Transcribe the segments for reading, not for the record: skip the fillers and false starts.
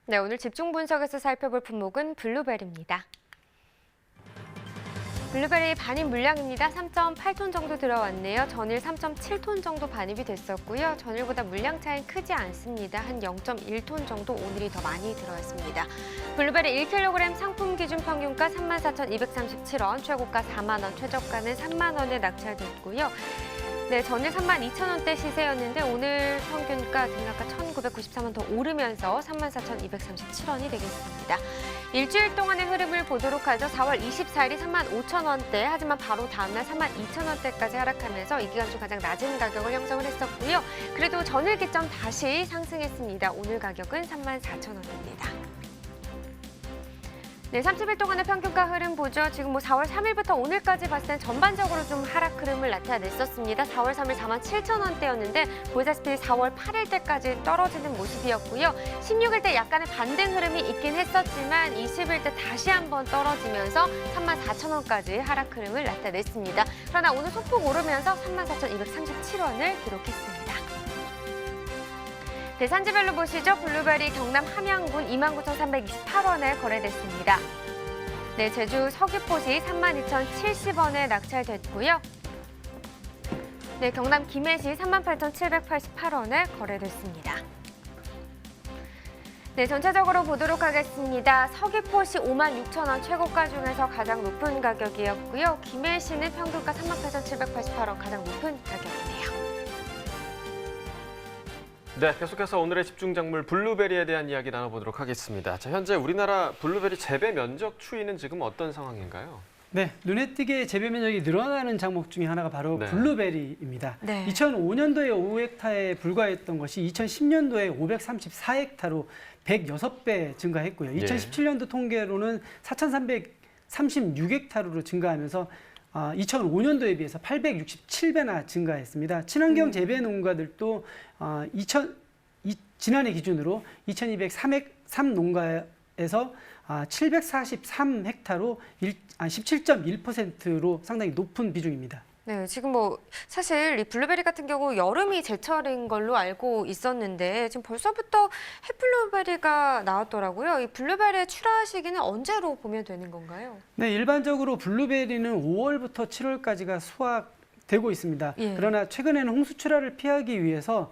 네, 오늘 집중 분석에서 살펴볼 품목은 블루베리입니다. 블루베리 반입 물량입니다. 3.8톤 정도 들어왔네요. 전일 3.7톤 정도 반입이 됐었고요. 전일보다 물량 차이는 크지 않습니다. 한 0.1톤 정도 오늘이 더 많이 들어왔습니다. 블루베리 1kg 상품 기준 평균가 34,237원, 최고가 4만 원, 최저가는 3만 원에 낙찰됐고요. 네, 전일 32,000원대 시세였는데 오늘 평균가 등락가 1,993원 더 오르면서 34,237원이 되겠습니다. 일주일 동안의 흐름을 보도록 하죠. 4월 24일이 35,000원대, 하지만 바로 다음날 32,000원대까지 하락하면서 이 기간 중 가장 낮은 가격을 형성을 했었고요. 그래도 전일 기점 다시 상승했습니다. 오늘 가격은 34,000원입니다. 네, 30일 동안의 평균가 흐름 보죠. 지금 4월 3일부터 오늘까지 봤을 땐 전반적으로 좀 하락 흐름을 나타냈었습니다. 4월 3일 47,000원대였는데 보시다시피 4월 8일 때까지 떨어지는 모습이었고요. 16일 때 약간의 반등 흐름이 있긴 했었지만 20일 때 다시 한번 떨어지면서 34,000원까지 하락 흐름을 나타냈습니다. 그러나 오늘 소폭 오르면서 34,237원을 기록했습니다. 대산지별로 보시죠. 블루베리 경남 함양군 29,328원에 거래됐습니다. 네, 제주 서귀포시 32,070원에 낙찰됐고요. 네, 경남 김해시 38,788원에 거래됐습니다. 네, 전체적으로 보도록 하겠습니다. 서귀포시 56,000원 최고가 중에서 가장 높은 가격이었고요. 김해시는 평균가 38,788원 가장 높은 가격이네요. 네, 계속해서 오늘의 집중 작물 블루베리에 대한 이야기 나눠보도록 하겠습니다. 자, 현재 우리나라 블루베리 재배 면적 추이는 지금 어떤 상황인가요? 네, 눈에 띄게 재배 면적이 늘어나는 작목 중에 하나가 바로 네. 블루베리입니다. 네. 2005년도에 5헥타에 불과했던 것이 2010년도에 534헥타로 106배 증가했고요. 2017년도 통계로는 4,336헥타르로 증가하면서 2005년도에 비해서 867배나 증가했습니다. 친환경 재배 농가들도 지난해 기준으로 2,203 농가에서 743헥타로 17.1%로 상당히 높은 비중입니다. 네, 지금 사실 이 블루베리 같은 경우 여름이 제철인 걸로 알고 있었는데 지금 벌써부터 햇블루베리가 나왔더라고요. 이 블루베리의 출하 시기는 언제로 보면 되는 건가요? 네, 일반적으로 블루베리는 5월부터 7월까지가 수확되고 있습니다. 예. 그러나 최근에는 홍수 출하를 피하기 위해서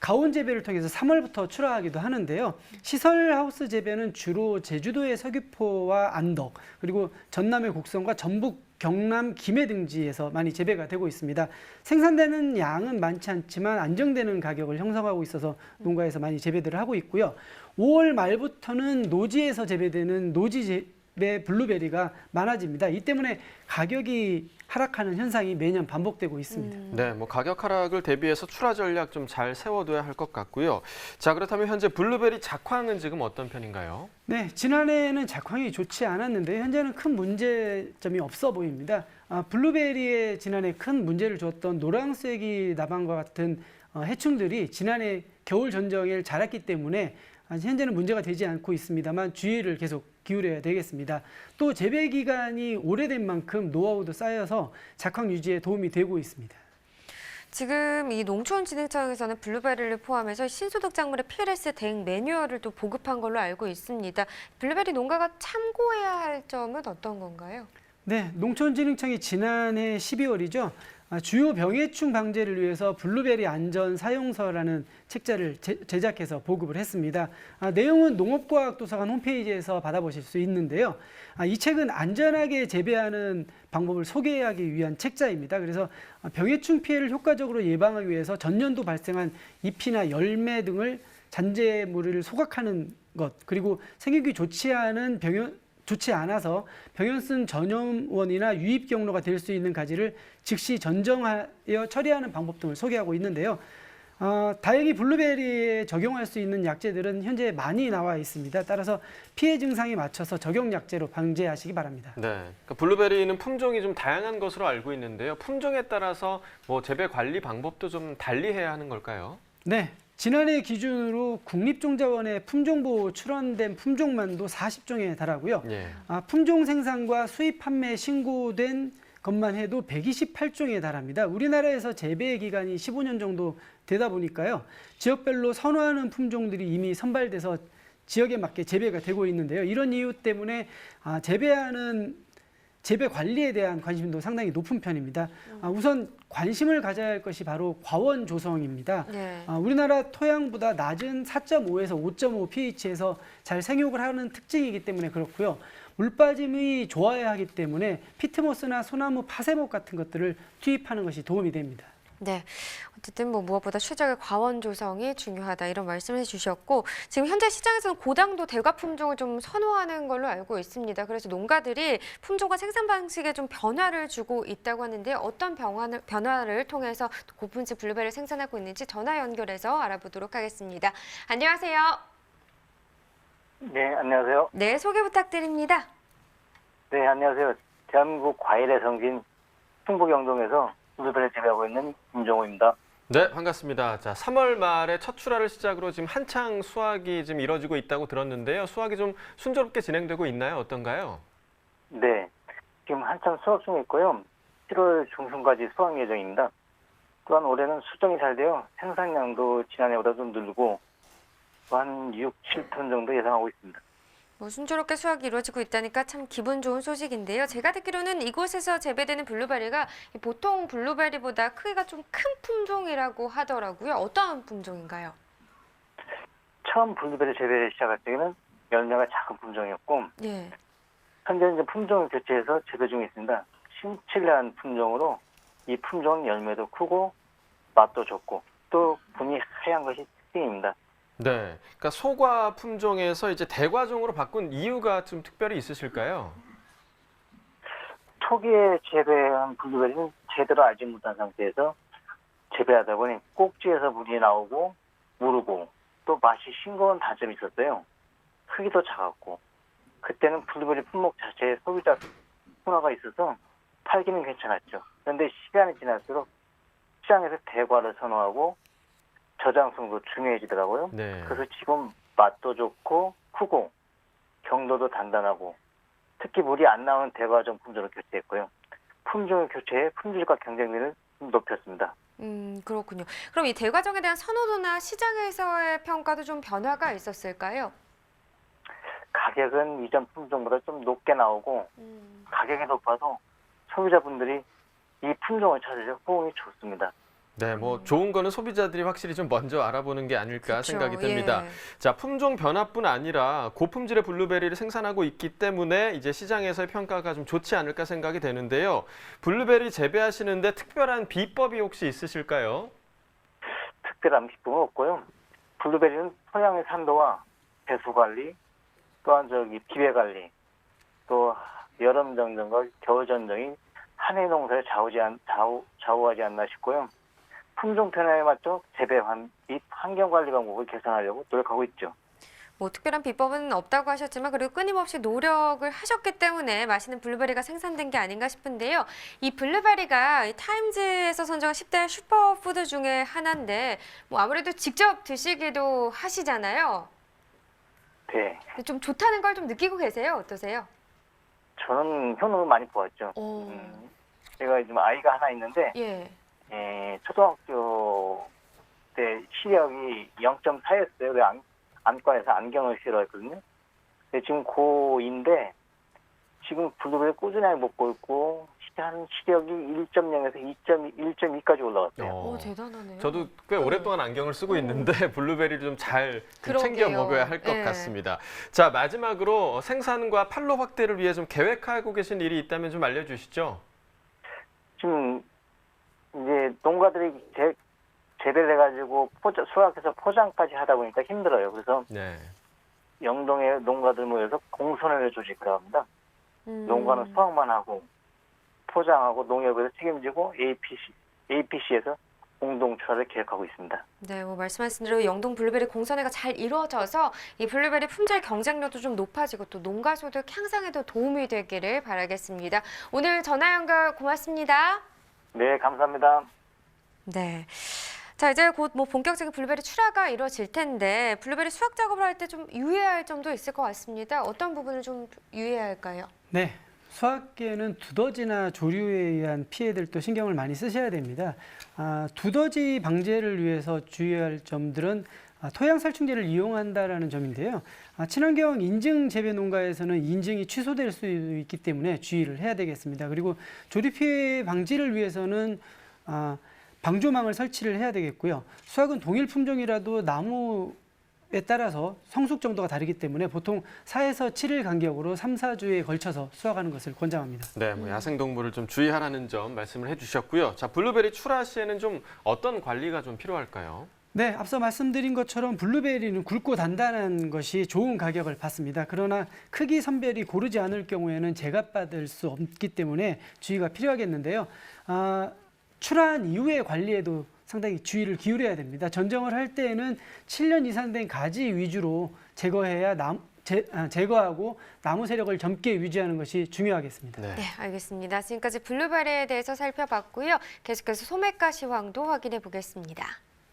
가온 재배를 통해서 3월부터 출하하기도 하는데요. 시설 하우스 재배는 주로 제주도의 서귀포와 안덕, 그리고 전남의 곡성과 전북, 경남, 김해 등지에서 많이 재배가 되고 있습니다. 생산되는 양은 많지 않지만 안정되는 가격을 형성하고 있어서 농가에서 많이 재배들을 하고 있고요. 5월 말부터는 노지에서 재배되는 노지 재배 블루베리가 많아집니다. 이 때문에 가격이 하락하는 현상이 매년 반복되고 있습니다. 네, 가격 하락을 대비해서 출하 전략 좀 잘 세워둬야 할 것 같고요. 자, 그렇다면 현재 블루베리 작황은 지금 어떤 편인가요? 네, 지난해에는 작황이 좋지 않았는데 현재는 큰 문제점이 없어 보입니다. 블루베리에 지난해 큰 문제를 줬던 노란쐐기 나방과 같은 해충들이 지난해 겨울 전정에 자랐기 때문에 현재는 문제가 되지 않고 있습니다만 주의를 계속 기울여야 되겠습니다. 또 재배 기간이 오래된 만큼 노하우도 쌓여서 작황 유지에 도움이 되고 있습니다. 지금 이 농촌진흥청에서는 블루베리를 포함해서 신소득 작물의 PLS 대응 매뉴얼을 또 보급한 걸로 알고 있습니다. 블루베리 농가가 참고해야 할 점은 어떤 건가요? 네, 농촌진흥청이 지난해 12월이죠. 주요 병해충 방제를 위해서 블루베리 안전 사용서라는 책자를 제작해서 보급을 했습니다. 내용은 농업과학도서관 홈페이지에서 받아보실 수 있는데요. 이 책은 안전하게 재배하는 방법을 소개하기 위한 책자입니다. 그래서 병해충 피해를 효과적으로 예방하기 위해서 전년도 발생한 잎이나 열매 등을 잔재물을 소각하는 것, 그리고 생육이 좋지 않아서 병연성 전염원이나 유입 경로가 될 수 있는 가지를 즉시 전정하여 처리하는 방법 등을 소개하고 있는데요. 다행히 블루베리에 적용할 수 있는 약재들은 현재 많이 나와 있습니다. 따라서 피해 증상에 맞춰서 적용 약재로 방제하시기 바랍니다. 네, 그러니까 블루베리는 품종이 좀 다양한 것으로 알고 있는데요. 품종에 따라서 재배 관리 방법도 좀 달리해야 하는 걸까요? 네. 지난해 기준으로 국립종자원에 품종보호 출원된 품종만도 40종에 달하고요. 예. 품종 생산과 수입 판매 신고된 것만 해도 128종에 달합니다. 우리나라에서 재배 기간이 15년 정도 되다 보니까요. 지역별로 선호하는 품종들이 이미 선발돼서 지역에 맞게 재배가 되고 있는데요. 이런 이유 때문에 재배 관리에 대한 관심도 상당히 높은 편입니다. 우선 관심을 가져야 할 것이 바로 과원 조성입니다. 네. 우리나라 토양보다 낮은 4.5에서 5.5 pH에서 잘 생육을 하는 특징이기 때문에 그렇고요. 물빠짐이 좋아야 하기 때문에 피트모스나 소나무 파세목 같은 것들을 투입하는 것이 도움이 됩니다. 네, 어쨌든 뭐 무엇보다 최적의 과원 조성이 중요하다 이런 말씀을 해주셨고 지금 현재 시장에서는 고당도 대과 품종을 좀 선호하는 걸로 알고 있습니다. 그래서 농가들이 품종과 생산 방식에 좀 변화를 주고 있다고 하는데 어떤 변화를 통해서 고품질 블루베리를 생산하고 있는지 전화 연결해서 알아보도록 하겠습니다. 안녕하세요. 네, 안녕하세요. 네, 소개 부탁드립니다. 네, 안녕하세요. 대한민국 과일의 성진 충북 영동에서 블루베리 재배하고 있는 김종호입니다. 네, 반갑습니다. 자, 3월 말에 첫 출하를 시작으로 지금 한창 수확이 지금 이뤄지고 있다고 들었는데요. 수확이 좀 순조롭게 진행되고 있나요? 어떤가요? 네, 지금 한참 수확 중에 있고요. 7월 중순까지 수확 예정입니다. 또한 올해는 수정이 잘 되어 생산량도 지난해보다 좀 늘고 한 6, 7톤 정도 예상하고 있습니다. 뭐 순조롭게 수확이 이루어지고 있다니까 참 기분 좋은 소식인데요. 제가 듣기로는 이곳에서 재배되는 블루베리가 보통 블루베리보다 크기가 좀 큰 품종이라고 하더라고요. 어떤 품종인가요? 처음 블루베리 재배를 시작할 때는 열매가 작은 품종이었고 예. 현재 이제 품종을 교체해서 재배 중에 있습니다. 신칠레한 품종으로 이 품종은 열매도 크고 맛도 좋고 또 분이 하얀 것이 특징입니다. 네, 그러니까 소과 품종에서 이제 대과종으로 바꾼 이유가 좀 특별히 있으실까요? 초기에 재배한 블루베리는 제대로 알지 못한 상태에서 재배하다 보니 꼭지에서 물이 나오고 무르고 또 맛이 싱거운 단점이 있었어요. 크기도 작았고 그때는 블루베리 품목 자체에 소비자 문화가 있어서 팔기는 괜찮았죠. 그런데 시간이 지날수록 시장에서 대과를 선호하고 저장성도 중요해지더라고요. 네. 그래서 지금 맛도 좋고 크고 경도도 단단하고 특히 물이 안 나오는 대과종 품종을 교체했고요. 품종을 교체해 품질과 경쟁력을 높였습니다. 그렇군요. 그럼 이 대과종에 대한 선호도나 시장에서의 평가도 좀 변화가 있었을까요? 가격은 이전 품종보다 좀 높게 나오고 가격이 높아도 소비자분들이 이 품종을 찾으려 호응이 좋습니다. 네, 뭐 좋은 거는 소비자들이 확실히 좀 먼저 알아보는 게 아닐까 그쵸, 생각이 듭니다. 예. 자, 품종 변화뿐 아니라 고품질의 블루베리를 생산하고 있기 때문에 이제 시장에서의 평가가 좀 좋지 않을까 생각이 되는데요. 블루베리 재배하시는데 특별한 비법이 혹시 있으실까요? 특별한 비법은 없고요. 블루베리는 토양의 산도와 배수 관리, 또한 비배 관리, 또 여름 정전과 겨울 전정이 한 해 농사를 좌우하지 않나 싶고요. 품종 변화에 맞춰 재배 및 환경 관리 방법을 개선하려고 노력하고 있죠. 뭐 특별한 비법은 없다고 하셨지만 그래도 끊임없이 노력을 하셨기 때문에 맛있는 블루베리가 생산된 게 아닌가 싶은데요. 이 블루베리가 이 타임즈에서 선정한 10대 슈퍼푸드 중에 하나인데 뭐 아무래도 직접 드시기도 하시잖아요. 네, 좀 좋다는 걸 좀 느끼고 계세요? 어떠세요? 저는 효능을 많이 보았죠. 오. 제가 지금 아이가 하나 있는데 예. 초등학교 때 시력이 0.4였어요. 안과에서 안경을 싫어했거든요. 근데 지금 고2인데 지금 블루베리 꾸준하게 먹고 있고 한 시력이 1.0에서 1.2까지 올라갔어요. 오, 대단하네요. 저도 꽤 오랫동안 안경을 쓰고 있는데 블루베리를 좀 잘 챙겨 그러게요. 먹어야 할 것 예. 같습니다. 자, 마지막으로 생산과 판로 확대를 위해 좀 계획하고 계신 일이 있다면 좀 알려주시죠. 지금 이제 농가들이 재배를 해가지고 수확해서 포장까지 하다 보니까 힘들어요. 그래서 네. 영동의 농가들 모여서 공선회를 조직을 합니다. 농가는 수확만 하고 포장하고 농협에서 책임지고 APC에서 공동 출하를 계획하고 있습니다. 네, 뭐 말씀하신 대로 영동 블루베리 공선회가 잘 이루어져서 이 블루베리 품질 경쟁력도 좀 높아지고 또 농가 소득 향상에도 도움이 되기를 바라겠습니다. 오늘 전화 연결 고맙습니다. 네, 감사합니다. 네. 자, 이제 곧 뭐 본격적인 블루베리 출하가 이루어질 텐데 블루베리 수확 작업을 할 때 좀 유의해야 할 점도 있을 것 같습니다. 어떤 부분을 좀 유의해야 할까요? 네, 수확기에는 두더지나 조류에 의한 피해들도 신경을 많이 쓰셔야 됩니다. 두더지 방제를 위해서 주의할 점들은 토양 살충제를 이용한다라는 점인데요. 친환경 인증 재배 농가에서는 인증이 취소될 수 있기 때문에 주의를 해야 되겠습니다. 그리고 조리 피해 방지를 위해서는 방조망을 설치를 해야 되겠고요. 수확은 동일 품종이라도 나무에 따라서 성숙 정도가 다르기 때문에 보통 4에서 7일 간격으로 3, 4주에 걸쳐서 수확하는 것을 권장합니다. 네, 야생동물을 좀 주의하라는 점 말씀을 해주셨고요. 자, 블루베리 출하 시에는 좀 어떤 관리가 좀 필요할까요? 네, 앞서 말씀드린 것처럼 블루베리는 굵고 단단한 것이 좋은 가격을 받습니다. 그러나 크기 선별이 고르지 않을 경우에는 제값받을 수 없기 때문에 주의가 필요하겠는데요. 출하한 이후의 관리에도 상당히 주의를 기울여야 됩니다. 전정을 할 때에는 7년 이상 된 가지 위주로 제거해야 제거하고 나무 세력을 젊게 유지하는 것이 중요하겠습니다. 네. 네, 알겠습니다. 지금까지 블루베리에 대해서 살펴봤고요. 계속해서 소매가 시황도 확인해 보겠습니다.